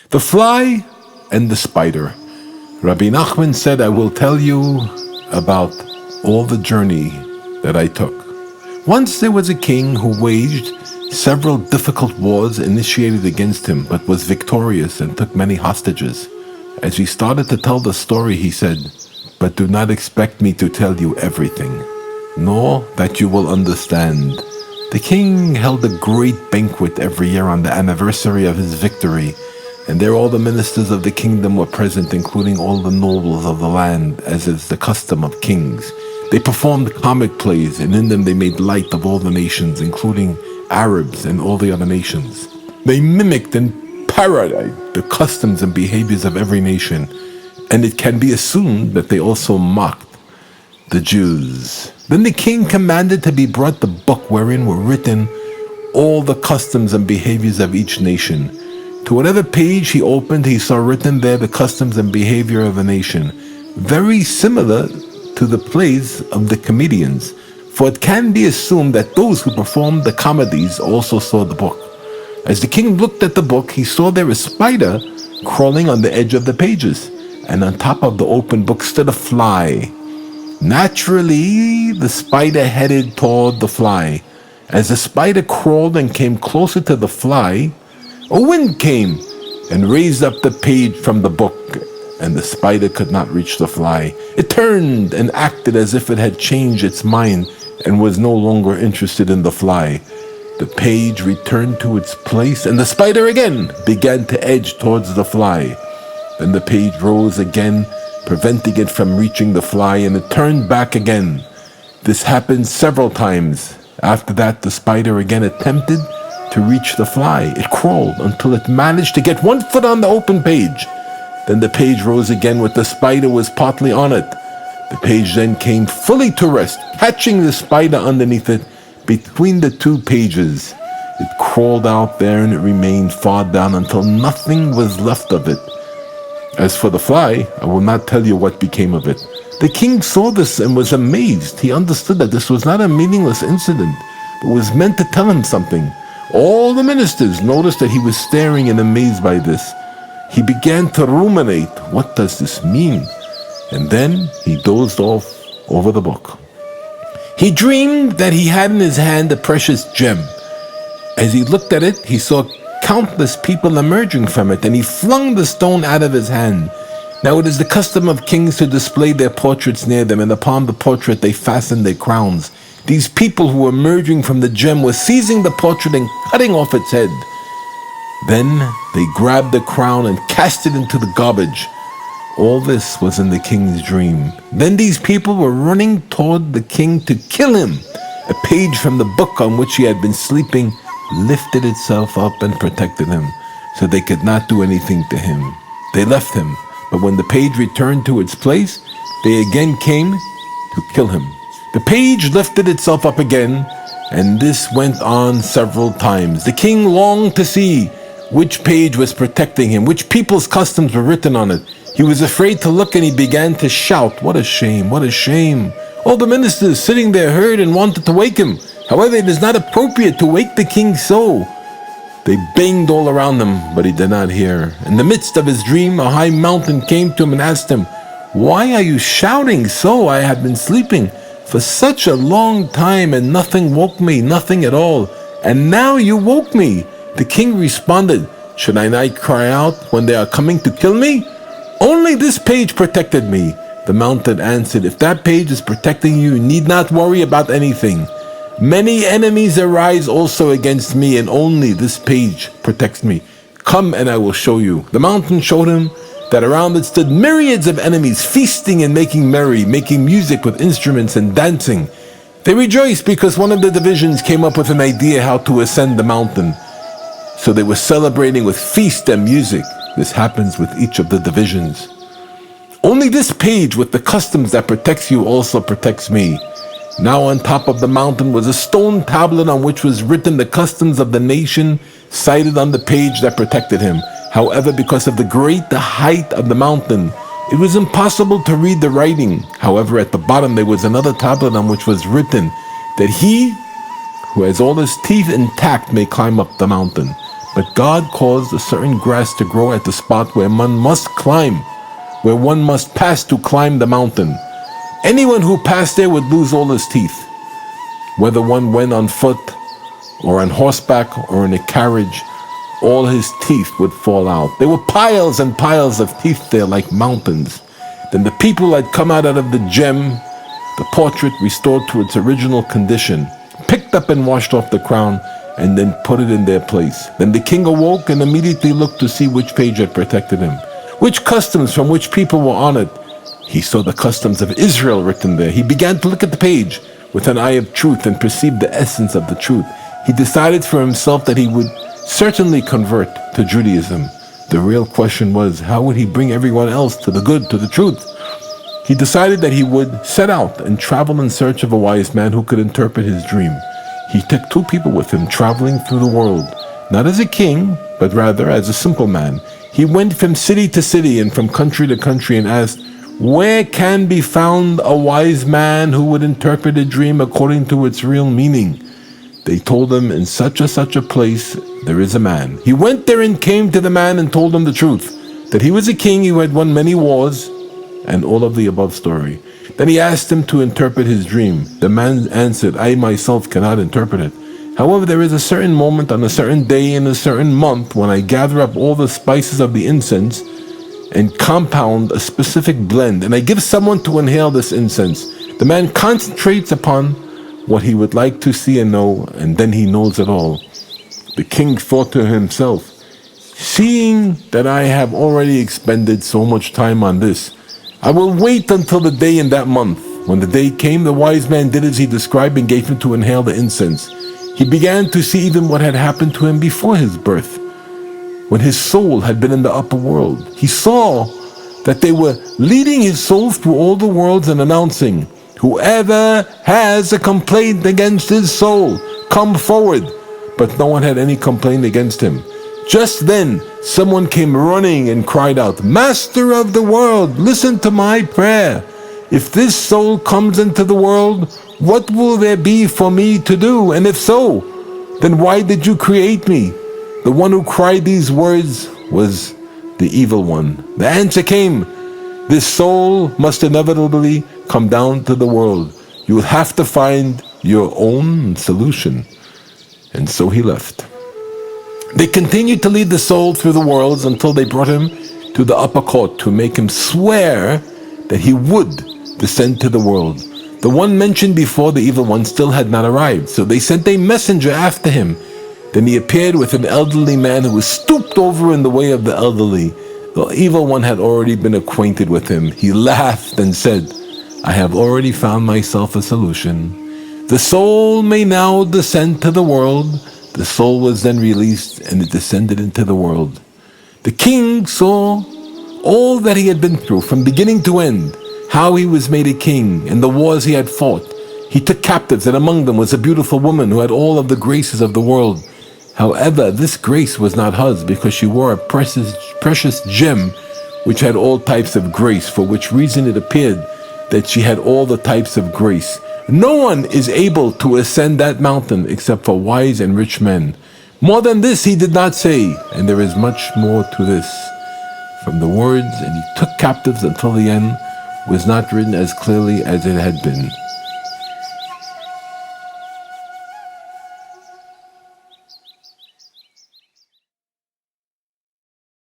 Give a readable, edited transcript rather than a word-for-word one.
The Fly and the Spider. Rabbi Nachman said, I will tell you about all the journey that I took. Once there was a king who waged several difficult wars initiated against him, but was victorious and took many hostages. As he started to tell the story, he said, but do not expect me to tell you everything, nor that you will understand. The king held a great banquet every year on the anniversary of his victory, and there all the ministers of the kingdom were present, including all the nobles of the land, as is the custom of kings. They performed comic plays, and in them they made light of all the nations, including Arabs and all the other nations. They mimicked and parodied the customs and behaviors of every nation, and it can be assumed that they also mocked the Jews. Then the king commanded to be brought the book wherein were written all the customs and behaviors of each nation. To whatever page he opened, he saw written there the customs and behavior of a nation, very similar to the plays of the comedians, for it can be assumed that those who performed the comedies also saw the book. As the king looked at the book, he saw there a spider crawling on the edge of the pages, and on top of the open book stood a fly. Naturally, the spider headed toward the fly. As the spider crawled and came closer to the fly, a wind came and raised up the page from the book, and the spider could not reach the fly. It turned and acted as if it had changed its mind and was no longer interested in the fly. The page returned to its place, and the spider again began to edge towards the fly. Then the page rose again, preventing it from reaching the fly, and it turned back again. This happened several times. After that, the spider again attempted to reach the fly. It crawled until it managed to get 1 foot on the open page. Then the page rose again with the spider was partly on it. The page then came fully to rest, catching the spider underneath it between the 2 pages. It crawled out there and it remained far down until nothing was left of it. As for the fly, I will not tell you what became of it. The king saw this and was amazed. He understood that this was not a meaningless incident, but was meant to tell him something. All the ministers noticed that he was staring and amazed by this. He began to ruminate, what does this mean? And then he dozed off over the book. He dreamed that he had in his hand a precious gem. As he looked at it, he saw countless people emerging from it, and he flung the stone out of his hand. Now it is the custom of kings to display their portraits near them, and upon the portrait they fastened their crowns. These people who were emerging from the gem were seizing the portrait and cutting off its head. Then they grabbed the crown and cast it into the garbage. All this was in the king's dream. Then these people were running toward the king to kill him. A page from the book on which he had been sleeping lifted itself up and protected him, so they could not do anything to him. They left him, but when the page returned to its place, they again came to kill him. The page lifted itself up again, and this went on several times. The king longed to see which page was protecting him, which people's customs were written on it. He was afraid to look, and he began to shout, what a shame, what a shame. All the ministers sitting there heard and wanted to wake him. However, it is not appropriate to wake the king so. They banged all around him, but he did not hear. In the midst of his dream, a high mountain came to him and asked him, why are you shouting so? I have been sleeping for such a long time, and nothing woke me, nothing at all. And now you woke me. The king responded, should I not cry out when they are coming to kill me? Only this page protected me. The mountain answered, if that page is protecting you, you need not worry about anything. Many enemies arise also against me, and only this page protects me. Come and I will show you. The mountain showed him that around it stood myriads of enemies, feasting and making merry, making music with instruments and dancing. They rejoiced because one of the divisions came up with an idea how to ascend the mountain. So they were celebrating with feast and music. This happens with each of the divisions. Only this page with the customs that protects you also protects me. Now on top of the mountain was a stone tablet on which was written the customs of the nation cited on the page that protected him. However, because of the great height of the mountain, it was impossible to read the writing. However, at the bottom there was another tablet on which was written that he who has all his teeth intact may climb up the mountain. But God caused a certain grass to grow at the spot where one must climb, where one must pass to climb the mountain. Anyone who passed there would lose all his teeth. Whether one went on foot, or on horseback, or in a carriage, all his teeth would fall out. There were piles and piles of teeth there like mountains. Then the people had come out of the gem, the portrait restored to its original condition, picked up and washed off the crown, and then put it in their place. Then the king awoke and immediately looked to see which page had protected him, which customs from which people were on it. He saw the customs of Israel written there. He began to look at the page with an eye of truth and perceived the essence of the truth. He decided for himself that he would certainly convert to Judaism. The real question was, how would he bring everyone else to the good, to the truth? He decided that he would set out and travel in search of a wise man who could interpret his dream. He took 2 people with him, traveling through the world, not as a king, but rather as a simple man. He went from city to city and from country to country and asked, "Where can be found a wise man who would interpret a dream according to its real meaning?" They told him, "In such a place there is a man." He went there and came to the man and told him the truth, that he was a king who had won many wars, and all of the above story. Then he asked him to interpret his dream. The man answered, "I myself cannot interpret it. However, there is a certain moment on a certain day in a certain month when I gather up all the spices of the incense and compound a specific blend, and I give someone to inhale this incense. The man concentrates upon what he would like to see and know, and then he knows it all." The king thought to himself, "Seeing that I have already expended so much time on this, I will wait until the day in that month." When the day came, the wise man did as he described and gave him to inhale the incense. He began to see even what had happened to him before his birth, when his soul had been in the upper world. He saw that they were leading his soul through all the worlds and announcing, "Whoever has a complaint against his soul, come forward." But no one had any complaint against him. Just then, someone came running and cried out, "Master of the world, listen to my prayer. If this soul comes into the world, what will there be for me to do? And if so, then why did you create me?" The one who cried these words was the evil one. The answer came, "This soul must inevitably come down to the world. You will have to find your own solution." And so he left. They continued to lead the soul through the worlds until they brought him to the upper court to make him swear that he would descend to the world. The one mentioned before, the evil one, still had not arrived, so they sent a messenger after him. Then he appeared with an elderly man who was stooped over in the way of the elderly. The evil one had already been acquainted with him. He laughed and said, "I have already found myself a solution. The soul may now descend to the world." The soul was then released and it descended into the world. The king saw all that he had been through from beginning to end, how he was made a king and the wars he had fought. He took captives, and among them was a beautiful woman who had all of the graces of the world. However, this grace was not hers because she wore a precious gem which had all types of grace, for which reason it appeared that she had all the types of grace. No one is able to ascend that mountain except for wise and rich men. More than this he did not say, and there is much more to this. From the words, "and he took captives until the end," was not written as clearly as it had been.